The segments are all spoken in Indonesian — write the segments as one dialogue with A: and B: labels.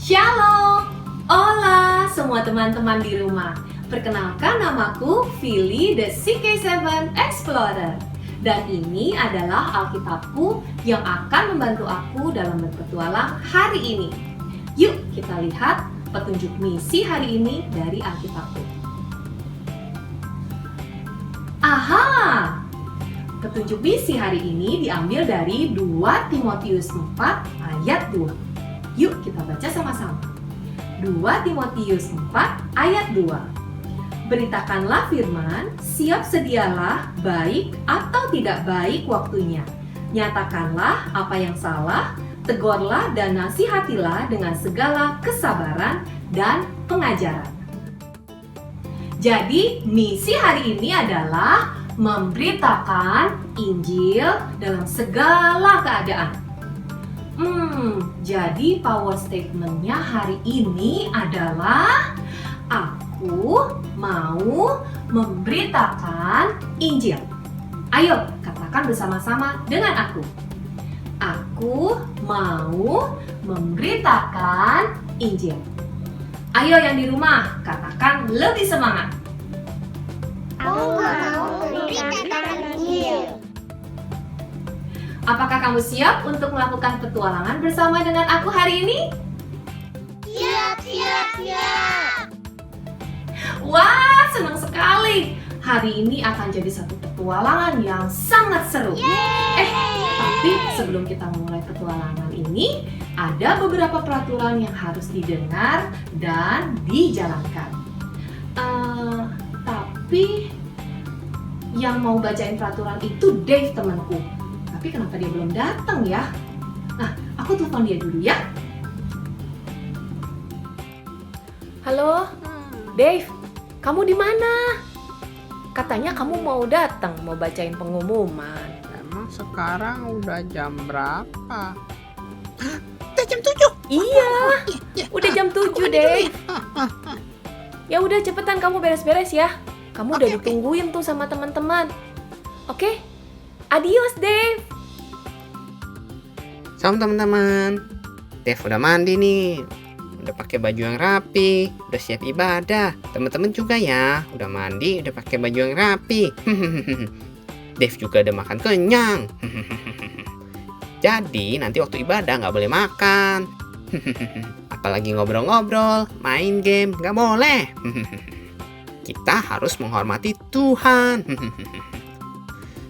A: Shalom, hola semua teman-teman di rumah. Perkenalkan, namaku Philly the CK7 Explorer. Dan ini adalah Alkitabku yang akan membantu aku dalam berpetualang hari ini. Yuk kita lihat petunjuk misi hari ini dari Alkitabku. Aha! Petunjuk misi hari ini diambil dari 2 Timotius 4 ayat 2. Yuk kita baca sama-sama. 2 Timotius 4 ayat 2. Beritakanlah firman, siap sedialah baik atau tidak baik waktunya. Nyatakanlah apa yang salah, tegurlah dan nasihatilah dengan segala kesabaran dan pengajaran. Jadi misi hari ini adalah memberitakan Injil dalam segala keadaan. Jadi power statement-nya hari ini adalah aku mau memberitakan Injil. Ayo katakan bersama-sama dengan aku. Aku mau memberitakan Injil. Ayo yang di rumah katakan lebih semangat.
B: Aku mau memberitakan Injil.
A: Apakah kamu siap untuk melakukan petualangan bersama dengan aku hari ini?
B: Siap.
A: Wah, senang sekali. Hari ini akan jadi satu petualangan yang sangat seru. Tapi sebelum kita mulai petualangan ini, ada beberapa peraturan yang harus didengar dan dijalankan. Tapi yang mau bacain peraturan itu Dave, temanku. Tapi kenapa dia belum datang ya? Nah, aku telepon dia dulu ya. Halo, Dave, kamu di mana? Katanya kamu mau datang, mau bacain pengumuman.
C: Emang sekarang udah jam berapa? Udah jam 7?
A: Iya, udah jam 7, Dave. Ya udah cepetan kamu beres-beres ya. Kamu udah ditungguin tuh sama teman-teman. Oke? Adios, Dave.
C: Salam teman-teman. Dev udah mandi nih. Udah pakai baju yang rapi, udah siap ibadah. Teman-teman juga ya, udah mandi, udah pakai baju yang rapi. Dev juga udah makan kenyang. Jadi nanti waktu ibadah nggak boleh makan. Apalagi ngobrol-ngobrol, main game, nggak boleh. Kita harus menghormati Tuhan.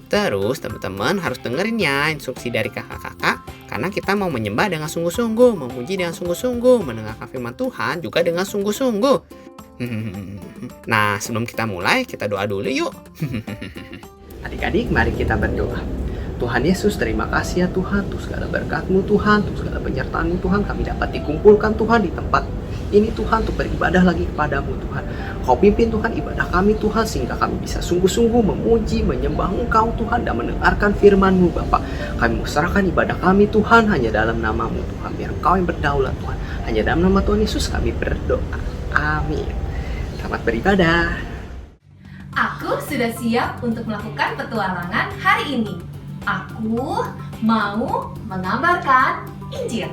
C: Terus teman-teman harus dengerin ya instruksi dari kakak-kakak, karena kita mau menyembah dengan sungguh-sungguh, memuji dengan sungguh-sungguh, mendengarkan firman Tuhan juga dengan sungguh-sungguh. Nah, sebelum kita mulai, kita doa dulu yuk. Adik-adik, mari kita berdoa. Tuhan Yesus, terima kasih ya Tuhan, untuk segala berkat-Mu Tuhan, untuk segala penyertaan-Mu Tuhan, kami dapat dikumpulkan Tuhan di tempat ini Tuhan, untuk beribadah lagi kepadamu Tuhan. Kau pimpin Tuhan ibadah kami Tuhan, sehingga kami bisa sungguh-sungguh memuji, menyembah Engkau Tuhan, dan mendengarkan firman-Mu Bapa. Kami serahkan ibadah kami Tuhan hanya dalam nama-Mu Tuhan, biar Engkau yang berdaulat Tuhan. Hanya dalam nama Tuhan Yesus kami berdoa. Amin. Selamat beribadah.
A: Aku sudah siap untuk melakukan petualangan hari ini. Aku mau mengabarkan Injil.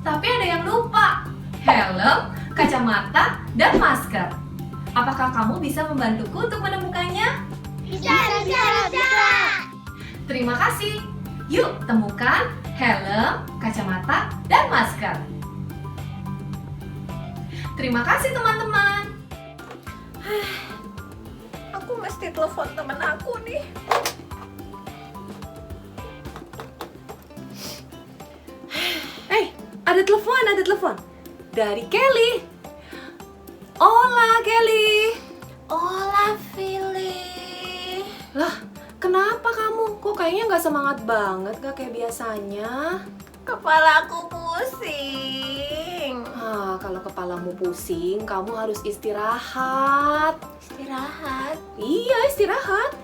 A: Tapi ada yang lupa. Helm, kacamata, dan masker. Apakah kamu bisa membantuku untuk menemukannya?
B: Bisa.
A: Terima kasih. Yuk temukan helm, kacamata, dan masker. Terima kasih teman-teman.
D: Aku mesti telepon temen aku nih.
A: Ada telepon. Dari Kelly. Hola, Kelly.
D: Hola, Philly.
A: Lah, kenapa kamu? Kok kayaknya nggak semangat banget, nggak kayak biasanya?
D: Kepala aku pusing.
A: Kalau kepalamu pusing, kamu harus istirahat.
D: Istirahat?
A: Iya, istirahat.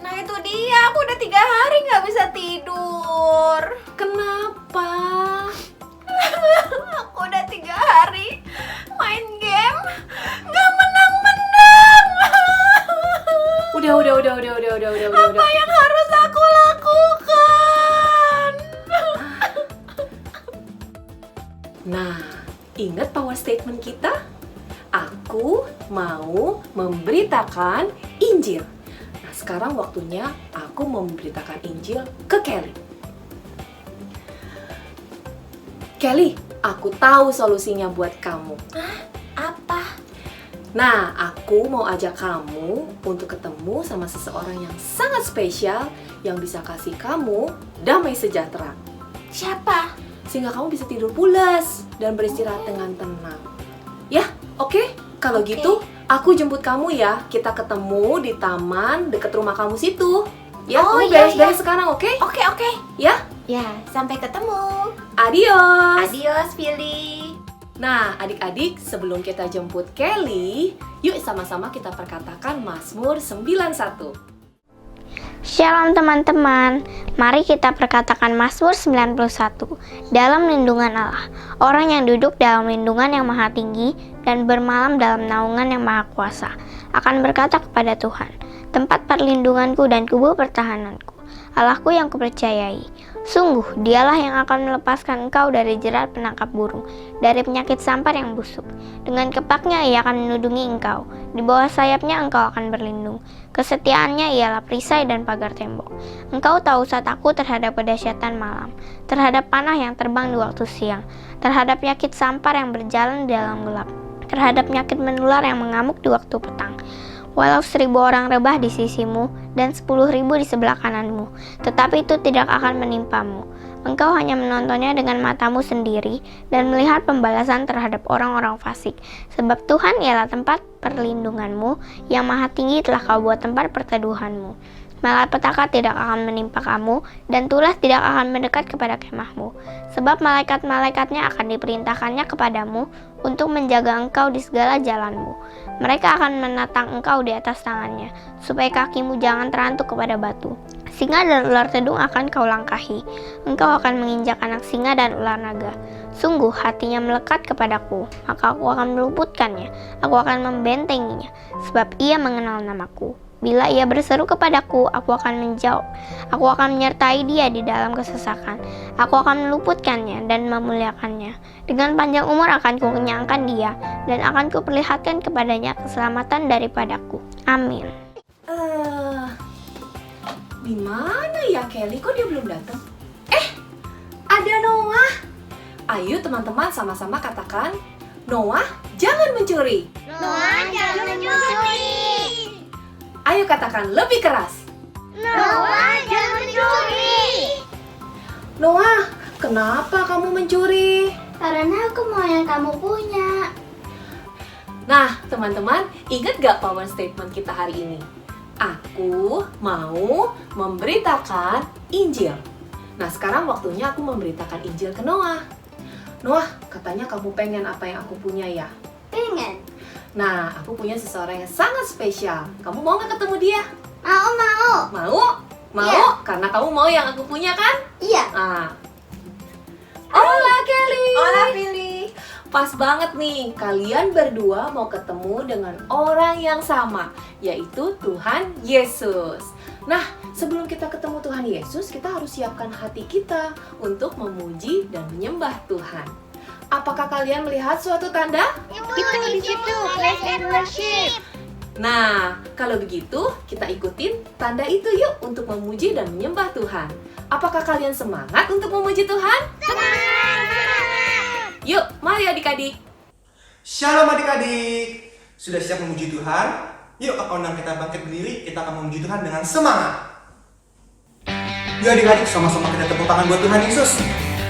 D: Nah itu dia, aku udah 3 hari nggak bisa tidur.
A: Kenapa?
D: Aku udah 3 hari main game, nggak menang-menang.
A: Udah.
D: Apa yang harus aku lakukan?
A: Nah, ingat power statement kita? Aku mau memberitakan Injil. Nah, sekarang waktunya aku memberitakan Injil ke Kelly. Kelly, aku tahu solusinya buat kamu.
D: Apa?
A: Nah, aku mau ajak kamu untuk ketemu sama seseorang yang sangat spesial yang bisa kasih kamu damai sejahtera.
D: Siapa?
A: Sehingga kamu bisa tidur pulas dan beristirahat dengan tenang. Ya, oke? Kalau
D: Oke.
A: gitu, aku jemput kamu ya. Kita ketemu di taman dekat rumah kamu situ. Ya,
D: Oh,
A: kamu
D: iya,
A: beres-beres sekarang, oke?
D: Oke.
A: Ya,
D: Ya, sampai ketemu.
A: adios!
D: Adios, Billy.
A: Nah, adik-adik, sebelum kita jemput Kelly, yuk sama-sama kita perkatakan Mazmur 91.
B: Shalom teman-teman, mari kita perkatakan Mazmur 91. Dalam lindungan Allah, orang yang duduk dalam lindungan yang maha tinggi dan bermalam dalam naungan yang maha kuasa akan berkata kepada Tuhan, tempat perlindunganku dan kubu pertahananku, Allahku yang kupercayai. Sungguh, dialah yang akan melepaskan engkau dari jerat penangkap burung, dari penyakit sampar yang busuk. Dengan kepaknya ia akan melindungi engkau, di bawah sayapnya engkau akan berlindung. Kesetiaannya ialah perisai dan pagar tembok. Engkau tahu saat aku terhadap kedahsyatan malam, terhadap panah yang terbang di waktu siang, terhadap penyakit sampar yang berjalan di dalam gelap, terhadap penyakit menular yang mengamuk di waktu petang. Walau 1000 orang rebah di sisimu dan 10.000 di sebelah kananmu, tetapi itu tidak akan menimpamu. Engkau hanya menontonnya dengan matamu sendiri dan melihat pembalasan terhadap orang-orang fasik. Sebab Tuhan ialah tempat perlindunganmu, yang maha tinggi telah kau buat tempat perteduhanmu. Malapetaka tidak akan menimpa kamu, dan tulah tidak akan mendekat kepada kemahmu. Sebab malaikat-malaikatnya akan diperintahkannya kepadamu untuk menjaga engkau di segala jalanmu. Mereka akan menatang engkau di atas tangannya, supaya kakimu jangan terantuk kepada batu. Singa dan ular tedung akan kau langkahi. Engkau akan menginjak anak singa dan ular naga. Sungguh hatinya melekat kepadaku, maka aku akan meluputkannya. Aku akan membentenginya, sebab ia mengenal namaku. Bila ia berseru kepadaku, aku akan menjawab. Aku akan menyertai dia di dalam kesesakan. Aku akan meluputkannya dan memuliakannya. Dengan panjang umur akan kukenyangkan dia, dan akan kuperlihatkan kepadanya keselamatan daripadaku. Amin.
A: Di mana ya Kelly? Kok dia belum datang? Ada Noah. Ayo teman-teman sama-sama katakan, Noah jangan mencuri.
B: Noah jangan mencuri.
A: Ayo katakan lebih keras.
B: Noah jangan mencuri.
A: Noah, kenapa kamu mencuri?
B: Karena aku mau yang kamu punya.
A: Nah, teman-teman, ingat gak power statement kita hari ini? Aku mau memberitakan Injil. Nah, sekarang waktunya aku memberitakan Injil ke Noah. Noah, katanya kamu pengen apa yang aku punya ya?
B: Pengen.
A: Nah, aku punya seseorang yang sangat spesial. Kamu mau gak ketemu dia?
B: Mau.
A: Mau? Mau?
B: Iya.
A: Karena kamu mau yang aku punya kan?
B: Iya.
A: Ah. Hola Kelly.
D: Hola, Billy.
A: Pas banget nih, kalian berdua mau ketemu dengan orang yang sama, yaitu Tuhan Yesus. Nah, sebelum kita ketemu Tuhan Yesus, kita harus siapkan hati kita untuk memuji dan menyembah Tuhan. Apakah kalian melihat suatu tanda?
B: Itu di situ, praise and worship.
A: Nah, kalau begitu, kita ikutin tanda itu yuk untuk memuji dan menyembah Tuhan. Apakah kalian semangat untuk memuji Tuhan? Yuk, mari adik-adik.
E: Shalom adik-adik. Sudah siap memuji Tuhan? Yuk kakak undang kita bangkit berdiri, kita akan memuji Tuhan dengan semangat. Yuk adik-adik, sama-sama kita tepuk tangan buat Tuhan Yesus.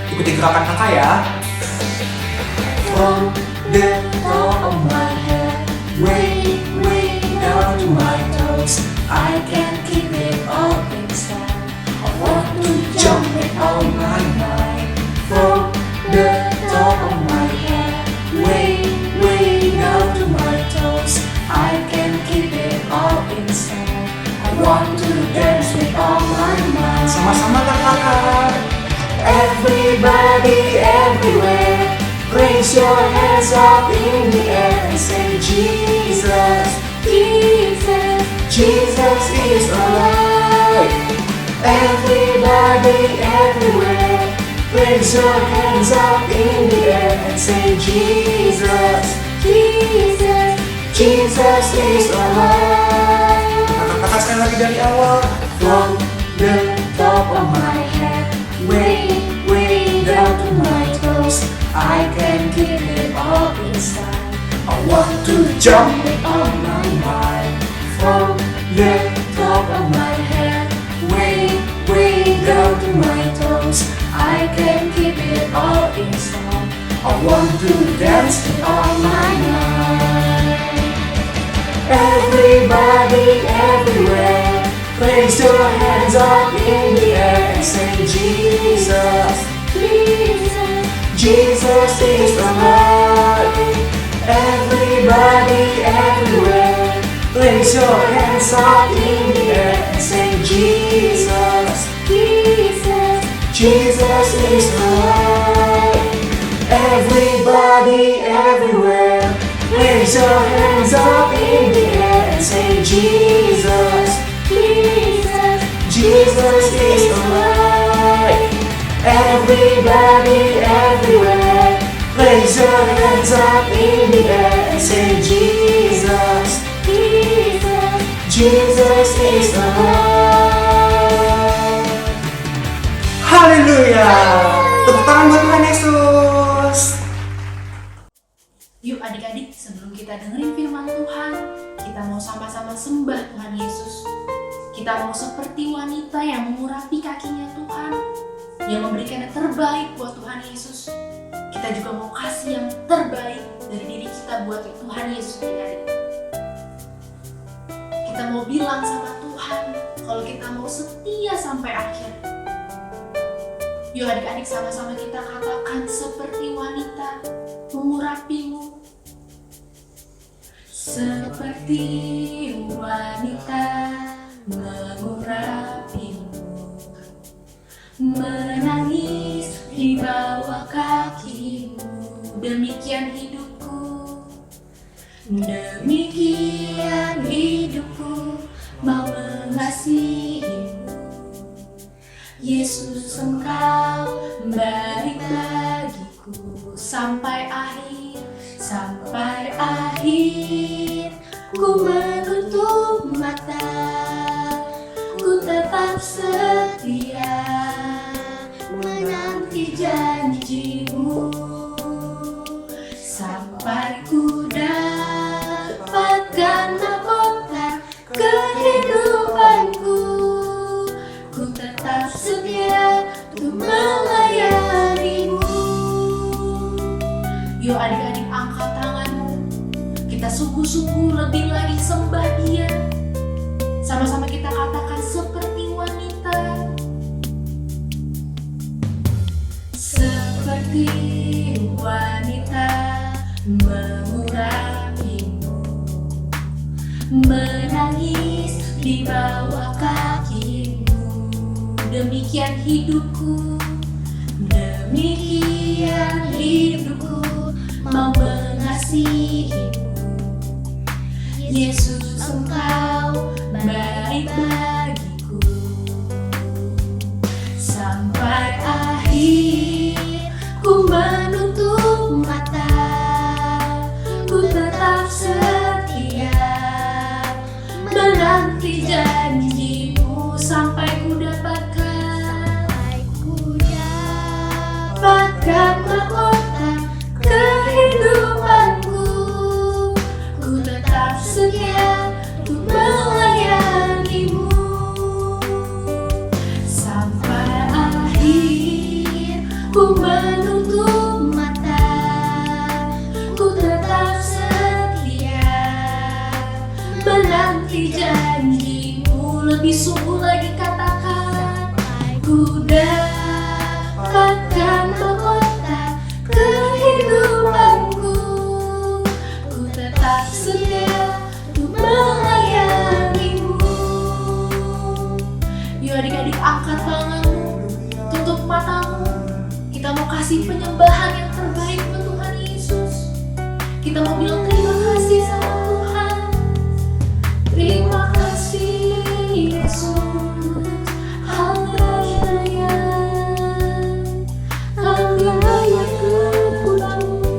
E: Ikuti gerakan kakak ya. From the top of my head, way down to my toes, I can't keep it all inside. I want to jump with all my might. From the top of my head, way down to my toes, I can't keep it all inside. I want to dance with all my might. Sama-sama kakak. Everybody, everywhere, raise your hands up in the air and say Jesus, Jesus, Jesus is alive. Everybody, everywhere, raise your hands up in the air and say Jesus,
B: Jesus,
E: Jesus is alive. Kata-kata sekali lagi dari awal. From the top of my head, way down to my toes, I can keep it all inside. I want to jump it on my mind. From the top of my head, way down to my toes, I can keep it all inside. I want to dance it on my mind. Everybody, everywhere, place your hands up in the air and say Jesus,
B: Jesus,
E: Jesus is alive. Everybody, everywhere, place your hands up in the air and say Jesus,
B: Jesus,
E: Jesus is alive. Everybody, everywhere, place your hands up in the air and say Jesus,
B: Jesus,
E: Jesus is alive. Everybody, everywhere, place your hands up in the air and say Jesus,
B: Jesus,
E: Jesus is alive. Haleluya. Tepuk tangan buat Tuhan Yesus.
A: Yuk adik-adik, sebelum kita dengerin firman Tuhan, kita mau sama-sama sembah Tuhan Yesus. Kita mau seperti wanita yang mengurapi kakinya Tuhan, yang memberikan yang terbaik buat Tuhan Yesus. Kita juga mau kasih yang terbaik dari diri kita buat Tuhan Yesus, adik-adik. Kita mau bilang sama Tuhan kalau kita mau setia sampai akhir. Yuk adik-adik, sama-sama kita katakan seperti wanita mengurapimu. Seperti wanita mengurapimu, menangis di bawah kakimu. Demikian hidupku, demikian hidupku, mau mengasihimu. Yesus, Engkau baik bagiku sampai akhir, sampai akhir. Ku menutup mata, ku tetap setia menanti janjimu, sampai ku dapatkan mahkota kehidupanku. Ku tetap setia untuk melayanimu. Yuk adik-adik, angkat tanganmu. Kita sungguh-sungguh lebih lagi sembah Dia. Sama-sama kita katakan seperti wanita. Seperti wanita mengurapimu, menangis di bawah kakimu. Demikian hidupku, demikian hidupku, mau mengasihimu. Yesus, Engkau baik bagiku sampai akhir. Ku menutup mata, ku tetap setia menanti janjimu, sampai ku dapatkan mahkota kehidupanku. Ku tetap setia untuk melayanimu sampai akhir. Ku menutup mata, ku tetap setia menanti janjimu. Lebih sungguh lagi katakan, ku dapatkan mahkota kehidupanku. Ku tetap setia untuk melayanimu. Yuk adik-adik, angkat tanganmu, tutup matamu. Kita mau kasih penyembahan yang terbaik buat Tuhan Yesus. Kita mau bilang terima kasih sama Tuhan. Terima kasih Yesus. Haleluya. Kau yang layak kepujian.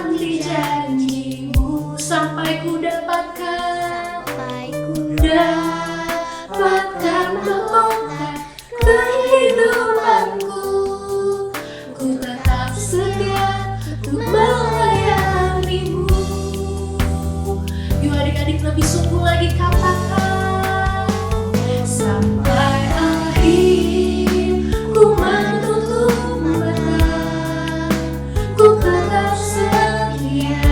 D: menanti janjimu sampai ku dapatkan mahkota kehidupanku. Ku tetap setia untuk melayanimu. Yuk adik-adik lebih sungguh lagi katakan, sampai akhir ku menutup mata, ku tetap setia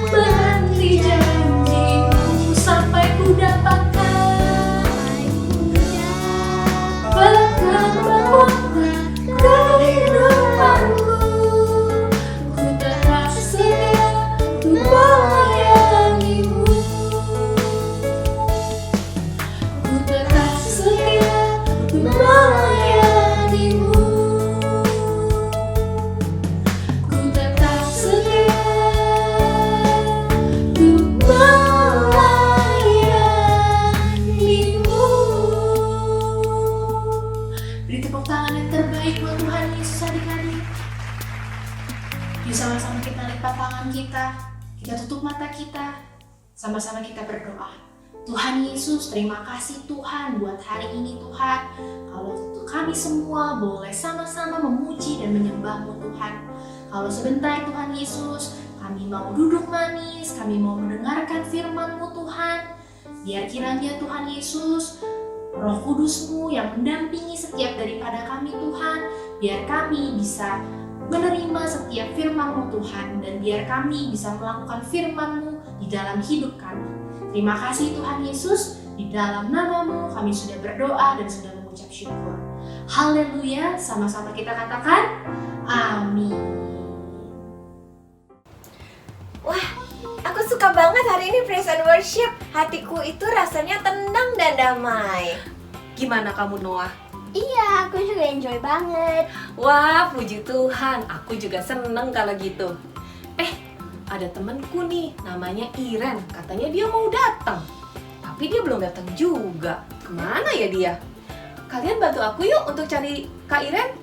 D: menanti janjimu sampai ku dapatkan mahkota kehidupanku. Ku tetap setia untuk melayanimu. Ku tetap setia untuk melayanimu. Ku tetap setia untuk melayanimu. Beri tepuk tangan yang terbaik buat Tuhan Yesus adik-adik. Yuk sama-sama kita lipat tangan kita tutup mata kita, sama-sama kita berdoa. Tuhan Yesus, terima kasih Tuhan buat hari ini Tuhan. Kalau kami semua boleh sama-sama memuji dan menyembah-Mu Tuhan. Kalau sebentar Tuhan Yesus, kami mau duduk manis, kami mau mendengarkan firman-Mu Tuhan. Biar kiranya Tuhan Yesus, Roh Kudus-Mu yang mendampingi setiap daripada kami Tuhan, biar kami bisa menerima setiap firman-Mu Tuhan, dan biar kami bisa melakukan firman-Mu di dalam hidup kami. Terima kasih Tuhan Yesus, di dalam nama-Mu kami sudah berdoa dan sudah mengucap syukur. Haleluya, sama-sama kita katakan, amin.
F: Wah, aku suka banget hari ini praise and worship. Hatiku itu rasanya tenang dan damai.
A: Gimana kamu Noah?
B: Iya, aku juga enjoy banget.
A: Wah, puji Tuhan, aku juga seneng kalau gitu. Ada temenku nih, namanya Iren. Katanya dia mau datang, tapi dia belum datang juga. Kemana ya dia? Kalian bantu aku yuk untuk cari Kak Iren.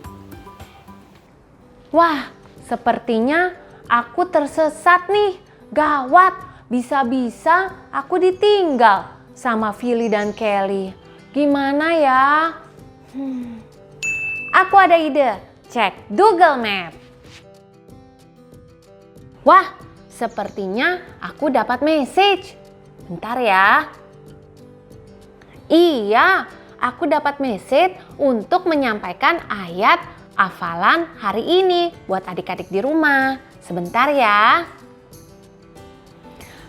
G: Wah, sepertinya aku tersesat nih. Gawat, bisa-bisa aku ditinggal sama Philly dan Kelly. Gimana ya? Aku ada ide. Cek Google Map. Wah, sepertinya aku dapat message. Bentar ya. Iya, aku dapat message untuk menyampaikan ayat hafalan hari ini buat adik-adik di rumah. Sebentar ya.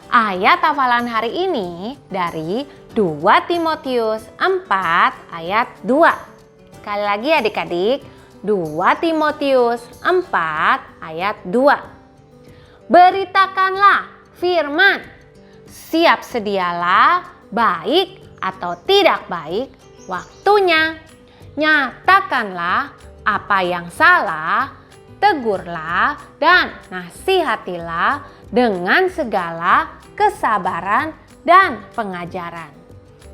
G: Ayat hafalan hari ini dari 2 Timotius 4 ayat 2. Sekali lagi adik-adik, 2 Timotius 4 ayat 2. Beritakanlah firman, siap sedialah baik atau tidak baik waktunya. Nyatakanlah apa yang salah, tegurlah dan nasihatilah dengan segala kesabaran dan pengajaran.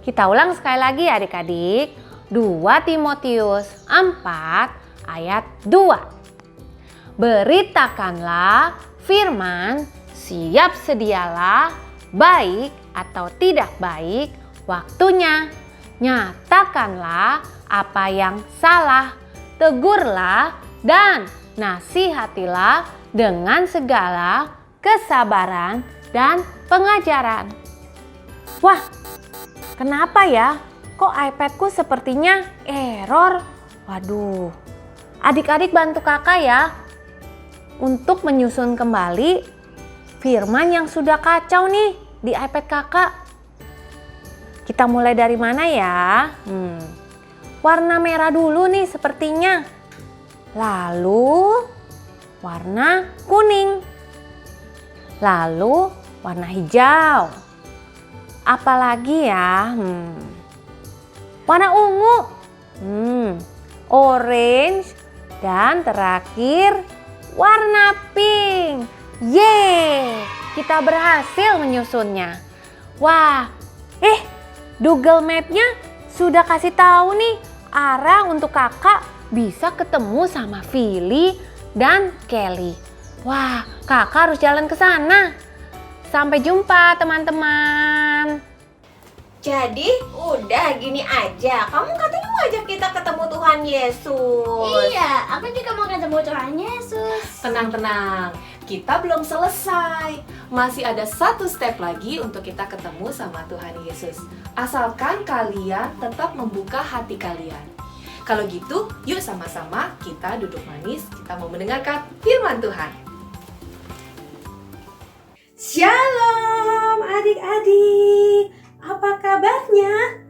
G: Kita ulang sekali lagi adik-adik. 2 Timotius 4 ayat 2. Beritakanlah firman, siap sedialah baik atau tidak baik waktunya. Nyatakanlah apa yang salah, tegurlah dan nasihatilah dengan segala kesabaran dan pengajaran. Wah, kenapa ya? Kok iPadku sepertinya error? Waduh, adik-adik bantu kakak ya untuk menyusun kembali firman yang sudah kacau nih di iPad kakak. Kita mulai dari mana ya? Warna merah dulu nih sepertinya. Lalu warna kuning. Lalu warna hijau. Apalagi ya? Warna ungu, orange, dan terakhir warna pink. Yeay, kita berhasil menyusunnya. Wah, Google Map-nya sudah kasih tahu nih arah untuk kakak bisa ketemu sama Philly dan Kelly. Wah, kakak harus jalan ke sana. Sampai jumpa teman-teman.
F: Jadi udah gini aja. Kamu katanya mau ajak kita ketemu Tuhan Yesus.
B: Iya, aku juga mau ketemu Tuhan Yesus.
A: Tenang-tenang, kita belum selesai. Masih ada satu step lagi untuk kita ketemu sama Tuhan Yesus. Asalkan kalian tetap membuka hati kalian. Kalau gitu, yuk sama-sama kita duduk manis, kita mau mendengarkan firman Tuhan. Shalom adik-adik, apa kabarnya?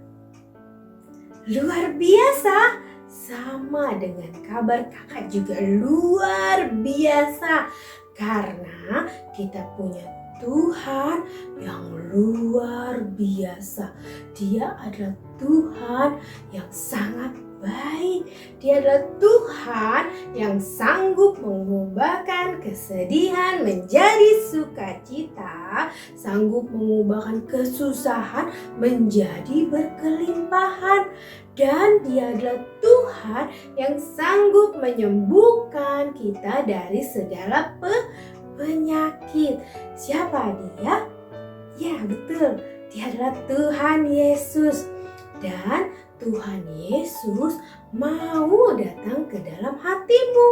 A: Luar biasa, sama dengan kabar kakak juga luar biasa. Karena kita punya Tuhan yang luar biasa. Dia adalah Tuhan yang sangat baik. Dia adalah Tuhan yang sanggup mengubahkan kesedihan menjadi sukacita, sanggup mengubahkan kesusahan menjadi berkelimpahan. Dan Dia adalah Tuhan yang sanggup menyembuhkan kita dari segala penyakit. Siapa Dia? Ya, betul. Dia adalah Tuhan Yesus. Dan Tuhan Yesus mau datang ke dalam hatimu,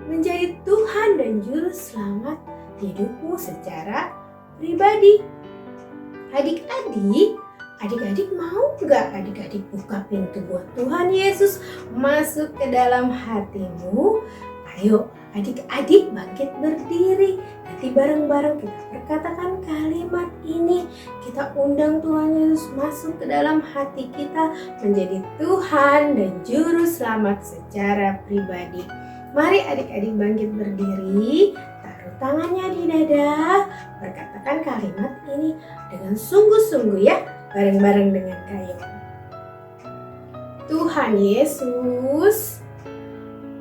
A: menjadi Tuhan dan Juru Selamat hidupmu secara pribadi. Adik-adik mau nggak adik-adik buka pintu buat Tuhan Yesus masuk ke dalam hatimu? Ayo adik-adik bangkit berdiri. Nanti bareng-bareng kita perkatakan kalimat ini. Kita undang Tuhan Yesus masuk ke dalam hati kita, menjadi Tuhan dan Juru Selamat secara pribadi. Mari adik-adik bangkit berdiri, taruh tangannya di dada, perkatakan kalimat ini dengan sungguh-sungguh ya, bareng-bareng dengan Kayo. Tuhan Yesus,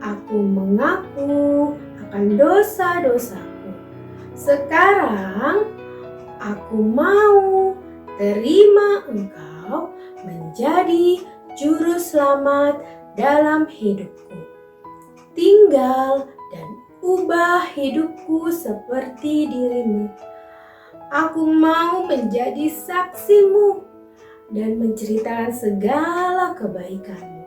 A: aku mengaku akan dosa-dosaku. Sekarang aku mau terima Engkau menjadi Juru Selamat dalam hidupku. Tinggal dan ubah hidupku seperti dirimu. Aku mau menjadi saksimu dan menceritakan segala kebaikanmu.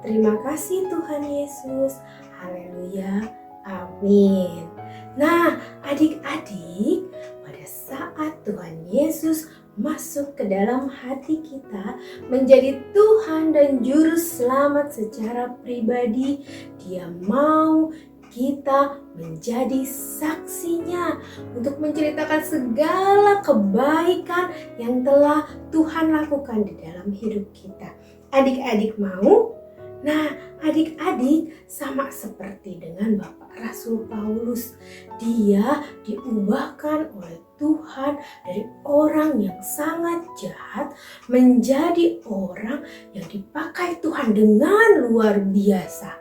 A: Terima kasih Tuhan Yesus. Haleluya. Amin. Nah, adik-adik, pada saat Tuhan Yesus masuk ke dalam hati kita, menjadi Tuhan dan Juru Selamat secara pribadi, Dia mau kita menjadi saksinya untuk menceritakan segala kebaikan yang telah Tuhan lakukan di dalam hidup kita. Adik-adik mau? Nah, adik-adik sama seperti dengan Bapak Rasul Paulus. Dia diubahkan oleh Tuhan dari orang yang sangat jahat menjadi orang yang dipakai Tuhan dengan luar biasa.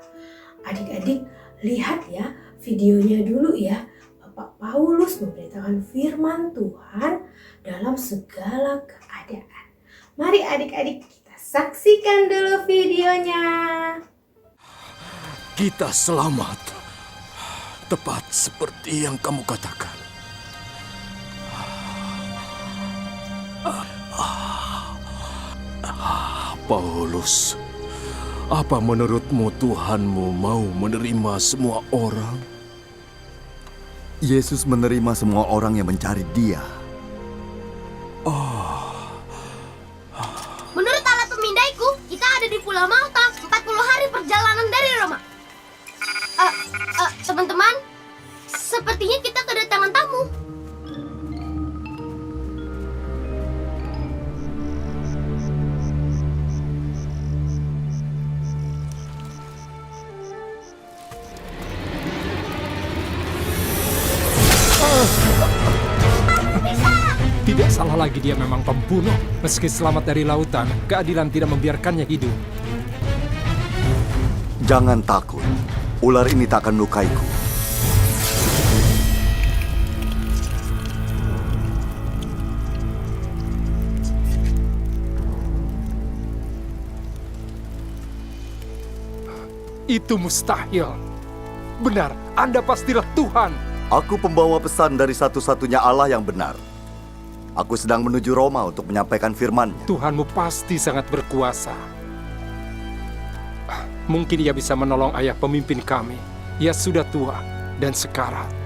A: Adik-adik lihat ya videonya dulu ya. Bapak Paulus memberitakan firman Tuhan dalam segala keadaan. Mari adik-adik kita saksikan dulu videonya.
H: Kita selamat, tepat seperti yang kamu katakan. Paulus, apa menurutmu Tuhanmu mau menerima semua orang?
I: Yesus menerima semua orang yang mencari Dia.
B: Menurut alat pemindaiku, kita ada di Pulau Malta, 40 hari perjalanan dari Roma. Teman-teman, sepertinya kita kedatangan tamu.
J: Tidak salah lagi, dia memang pembunuh. Meski selamat dari lautan, keadilan tidak membiarkannya hidup.
I: Jangan takut, ular ini tak akan melukaiku.
J: Itu mustahil. Benar, Anda pastilah Tuhan.
I: Aku pembawa pesan dari satu-satunya Allah yang benar. Aku sedang menuju Roma untuk menyampaikan firman-Nya.
J: Tuhanmu pasti sangat berkuasa. Mungkin ia bisa menolong ayah pemimpin kami. Ia sudah tua dan sekarat.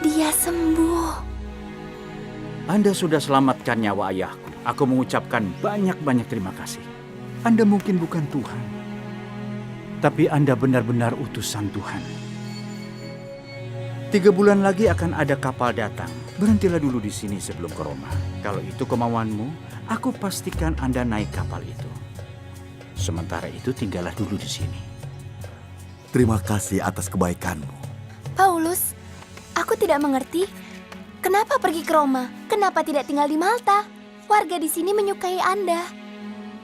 K: Dia sembuh.
L: Anda sudah selamatkan nyawa ayahku. Aku mengucapkan banyak-banyak terima kasih. Anda mungkin bukan Tuhan, tapi Anda benar-benar utusan Tuhan. 3 bulan lagi akan ada kapal datang. Berhentilah dulu di sini sebelum ke Roma. Kalau itu kemauanmu, aku pastikan Anda naik kapal itu. Sementara itu tinggallah dulu di sini.
I: Terima kasih atas kebaikanmu.
K: Paulus, aku tidak mengerti. Kenapa pergi ke Roma? Kenapa tidak tinggal di Malta? Warga di sini menyukai Anda.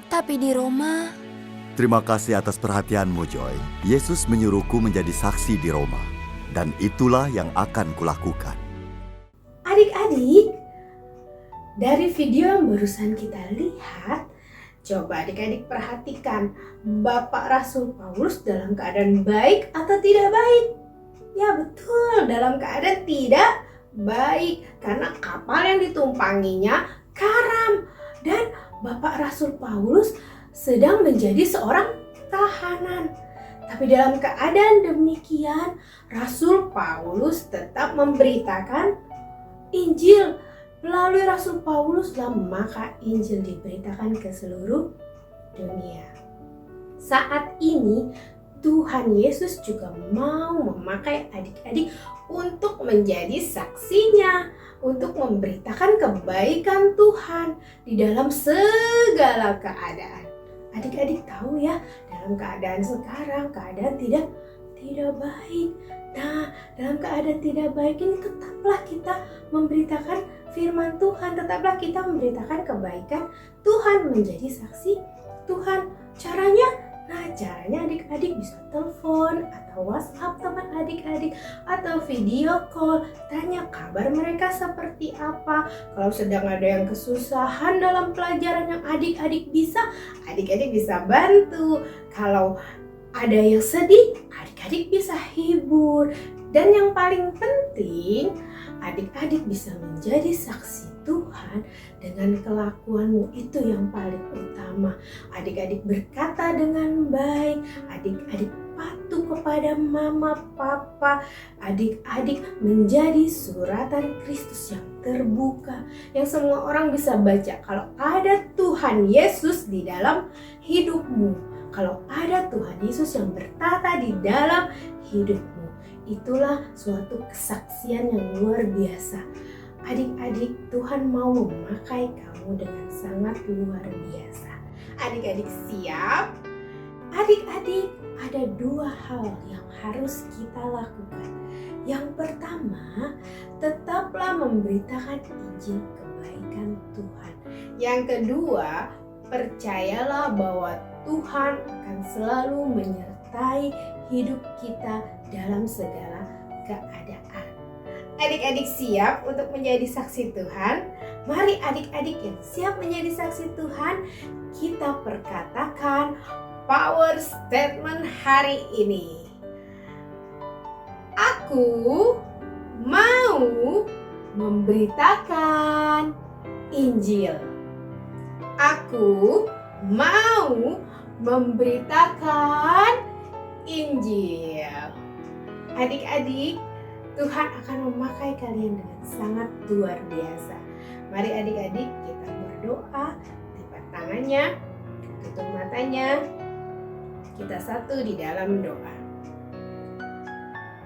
K: Tapi di Roma...
I: Terima kasih atas perhatianmu, Joy. Yesus menyuruhku menjadi saksi di Roma. Dan itulah yang akan kulakukan.
A: Adik-adik, dari video yang barusan kita lihat, coba adik-adik perhatikan, Bapak Rasul Paulus dalam keadaan baik atau tidak baik? Ya betul, dalam keadaan tidak baik. Karena kapal yang ditumpanginya karam. Dan Bapak Rasul Paulus sedang menjadi seorang tahanan. Tapi dalam keadaan demikian, Rasul Paulus tetap memberitakan Injil. Melalui Rasul Paulus, maka Injil diberitakan ke seluruh dunia. Saat ini Tuhan Yesus juga mau memakai adik-adik untuk menjadi saksinya, untuk memberitakan kebaikan Tuhan di dalam segala keadaan. Adik-adik tahu ya, dalam keadaan sekarang keadaan tidak baik. Nah, dalam keadaan tidak baik ini tetaplah kita memberitakan firman Tuhan, tetaplah kita memberitakan kebaikan Tuhan, menjadi saksi Tuhan. Caranya adik-adik bisa telepon atau WhatsApp teman adik-adik atau video call, tanya kabar mereka seperti apa. Kalau sedang ada yang kesusahan dalam pelajaran yang adik-adik bisa bantu. Kalau ada yang sedih, adik-adik bisa hibur. Dan yang paling penting, adik-adik bisa menjadi saksi Tuhan dengan kelakuanmu, itu yang paling utama. Adik-adik berkata dengan baik, adik-adik patuh kepada mama, papa, adik-adik menjadi suratan Kristus yang terbuka, yang semua orang bisa baca. Kalau ada Tuhan Yesus di dalam hidupmu, kalau ada Tuhan Yesus yang bertata di dalam hidupmu, itulah suatu kesaksian yang luar biasa. Adik-adik, Tuhan mau memakai kamu dengan sangat luar biasa. Adik-adik siap? Adik-adik, ada 2 hal yang harus kita lakukan. Yang pertama, tetaplah memberitakan Injil kebaikan Tuhan. Yang kedua, percayalah bahwa Tuhan akan selalu menyertai hidup kita dalam segala keadaan. Adik-adik siap untuk menjadi saksi Tuhan? Mari adik-adik yang siap menjadi saksi Tuhan, kita perkatakan power statement hari ini. Aku mau memberitakan Injil. Aku mau memberitakan Injil. Adik-adik, Tuhan akan memakai kalian dengan sangat luar biasa. Mari adik-adik kita berdoa, lipat tangannya, tutup matanya, kita satu di dalam doa.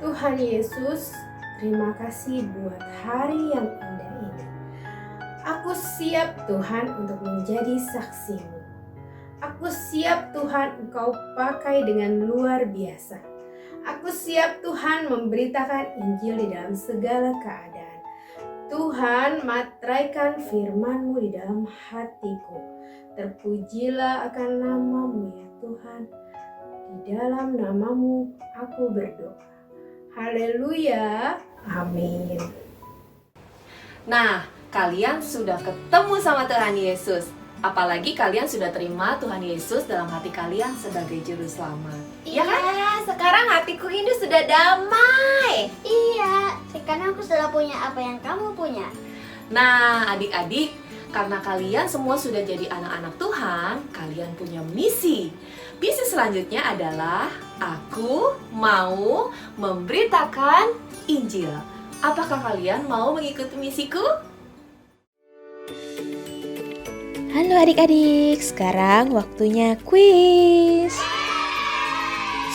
A: Tuhan Yesus, terima kasih buat hari yang indah ini. Aku siap Tuhan untuk menjadi saksi-Mu.
M: Aku siap Tuhan Engkau pakai dengan luar biasa. Aku siap Tuhan memberitakan Injil di dalam segala keadaan. Tuhan, matraikan firman-Mu di dalam hatiku. Terpujilah akan nama-Mu ya Tuhan. Di dalam nama-Mu aku berdoa. Haleluya. Amin.
A: Nah, kalian sudah ketemu sama Tuhan Yesus. Apalagi kalian sudah terima Tuhan Yesus dalam hati kalian sebagai juru selamat.
F: Iya, sekarang hatiku ini sudah damai.
B: Iya, sekarang aku sudah punya apa yang kamu punya.
A: Nah, adik-adik, karena kalian semua sudah jadi anak-anak Tuhan, kalian punya misi. Misi selanjutnya adalah aku mau memberitakan Injil. Apakah kalian mau mengikuti misiku?
N: Halo adik-adik, sekarang waktunya kuis.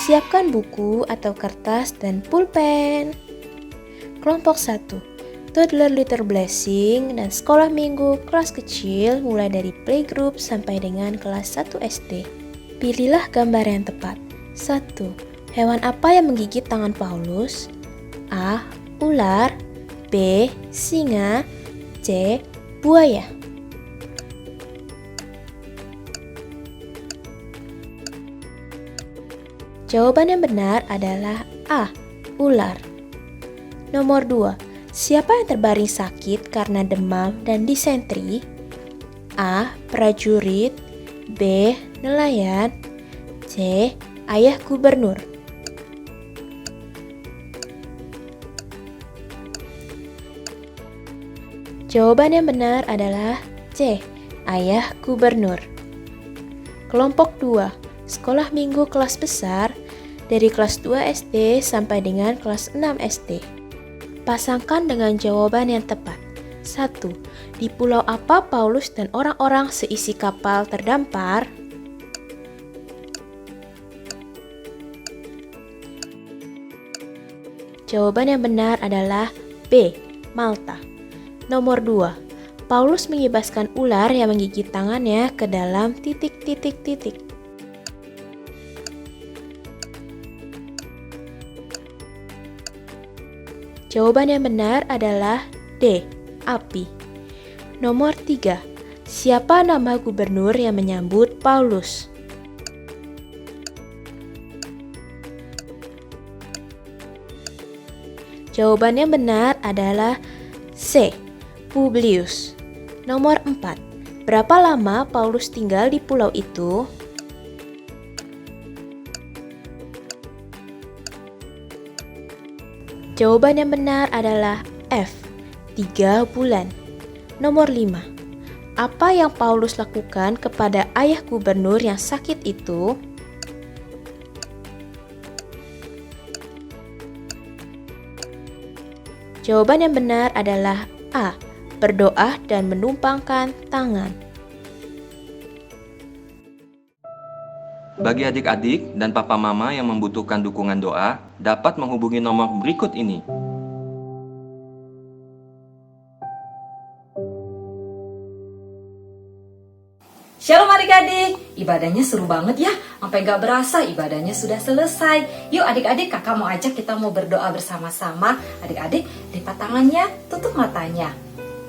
N: Siapkan buku atau kertas dan pulpen. Kelompok 1, Toddler Little Blessing dan sekolah minggu kelas kecil mulai dari playgroup sampai dengan kelas 1 SD. Pilihlah gambar yang tepat. 1. Hewan apa yang menggigit tangan Paulus? A. Ular. B. Singa. C. Buaya. Jawaban yang benar adalah A. Ular. Nomor 2. Siapa yang terbaring sakit karena demam dan disentri? A. Prajurit. B. Nelayan. C. Ayah gubernur. Jawaban yang benar adalah C. Ayah gubernur. Kelompok 2. Sekolah minggu kelas besar dari kelas 2 SD sampai dengan kelas 6 SD. Pasangkan dengan jawaban yang tepat. 1. Di pulau apa Paulus dan orang-orang seisi kapal terdampar? Jawaban yang benar adalah B. Malta. Nomor 2. Paulus mengibaskan ular yang menggigit tangannya ke dalam titik-titik-titik. Jawaban yang benar adalah D. Api. Nomor 3. Siapa nama gubernur yang menyambut Paulus? Jawaban yang benar adalah C. Publius. Nomor 4. Berapa lama Paulus tinggal di pulau itu? Jawaban yang benar adalah F. 3 bulan. Nomor 5. Apa yang Paulus lakukan kepada ayah gubernur yang sakit itu? Jawaban yang benar adalah A. Berdoa dan menumpangkan tangan.
O: Bagi adik-adik dan papa mama yang membutuhkan dukungan doa, dapat menghubungi nomor berikut ini.
P: Shalom adik-adik, ibadahnya seru banget ya, sampai gak berasa ibadahnya sudah selesai. Yuk adik-adik, kakak mau ajak kita mau berdoa bersama-sama. Adik-adik, lipat tangannya, tutup matanya.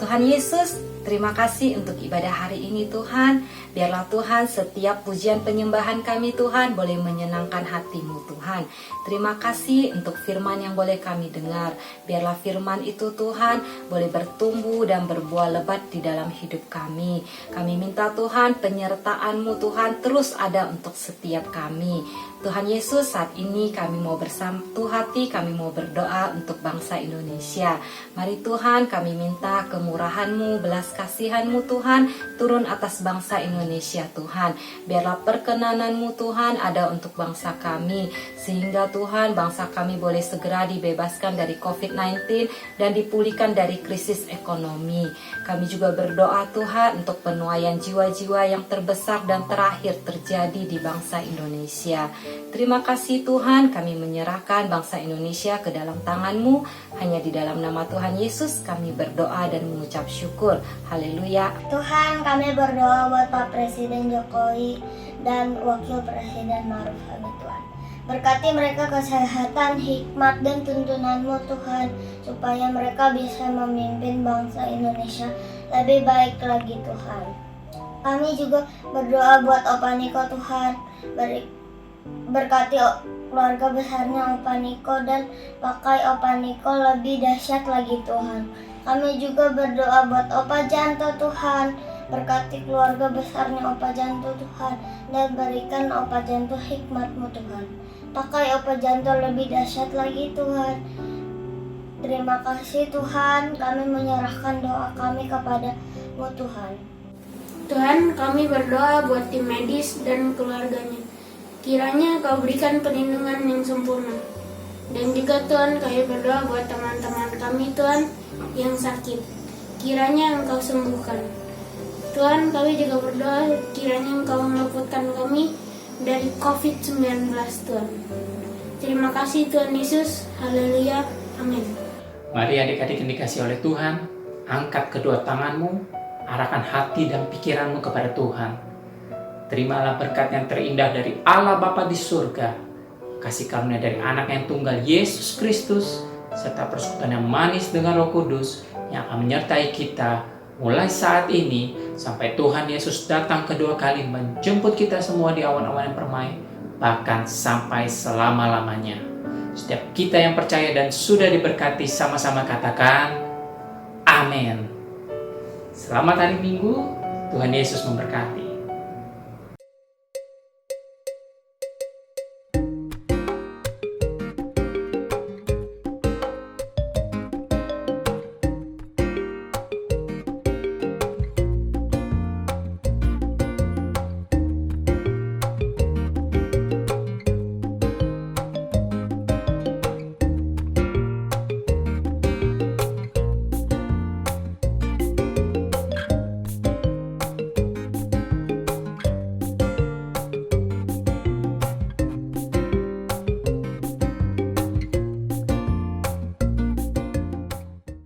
P: Tuhan Yesus, terima kasih untuk ibadah hari ini Tuhan. Biarlah Tuhan setiap pujian penyembahan kami Tuhan boleh menyenangkan hati-Mu Tuhan. Terima kasih untuk firman yang boleh kami dengar. Biarlah firman itu Tuhan boleh bertumbuh dan berbuah lebat di dalam hidup kami. Kami minta Tuhan penyertaan-Mu Tuhan terus ada untuk setiap kami. Tuhan Yesus, saat ini kami mau bersatu hati, kami mau berdoa untuk bangsa Indonesia. Mari Tuhan, kami minta kemurahan-Mu, belas kasihan-Mu Tuhan, turun atas bangsa Indonesia Tuhan. Biarlah perkenanan-Mu Tuhan ada untuk bangsa kami, sehingga Tuhan bangsa kami boleh segera dibebaskan dari COVID-19 dan dipulihkan dari krisis ekonomi. Kami juga berdoa Tuhan untuk penuaian jiwa-jiwa yang terbesar dan terakhir terjadi di bangsa Indonesia. Terima kasih Tuhan, kami menyerahkan bangsa Indonesia ke dalam tangan-Mu. Hanya di dalam nama Tuhan Yesus kami berdoa dan mengucap syukur. Haleluya.
B: Tuhan, kami berdoa buat Pak Presiden Jokowi
Q: dan Wakil Presiden Ma'ruf Amin Tuhan. Berkati mereka kesehatan, hikmat, dan tuntunan-Mu Tuhan, supaya mereka bisa memimpin bangsa Indonesia lebih baik lagi Tuhan. Kami juga berdoa buat Opa Niko Tuhan, berkati keluarga besarnya Opa Niko dan pakai Opa Niko lebih dahsyat lagi Tuhan. Kami juga berdoa buat Opa Janto Tuhan, berkati keluarga besarnya Opa Janto Tuhan, dan berikan Opa Janto hikmat-Mu Tuhan. Pakai Opa Janto lebih dahsyat lagi Tuhan. Terima kasih Tuhan, kami menyerahkan doa kami kepada-Mu Tuhan.
R: Tuhan, kami berdoa buat tim medis dan keluarganya. Kiranya Kau berikan perlindungan yang sempurna. Dan juga Tuhan, kami berdoa buat teman-teman kami Tuhan yang sakit. Kiranya Engkau sembuhkan. Tuhan, kami juga berdoa kiranya Engkau meluputkan kami dari COVID-19 Tuhan. Terima kasih Tuhan Yesus. Haleluya. Amin.
S: Mari adik-adik yang dikasihi oleh Tuhan, angkat kedua tanganmu, arahkan hati dan pikiranmu kepada Tuhan. Terimalah berkat yang terindah dari Allah Bapa di surga, kasih karunia dari anak yang tunggal Yesus Kristus, serta persekutuan yang manis dengan Roh Kudus yang akan menyertai kita mulai saat ini sampai Tuhan Yesus datang kedua kali menjemput kita semua di awan-awan yang permai, bahkan sampai selama-lamanya. Setiap kita yang percaya dan sudah diberkati sama-sama katakan amin. Selamat hari Minggu, Tuhan Yesus memberkati.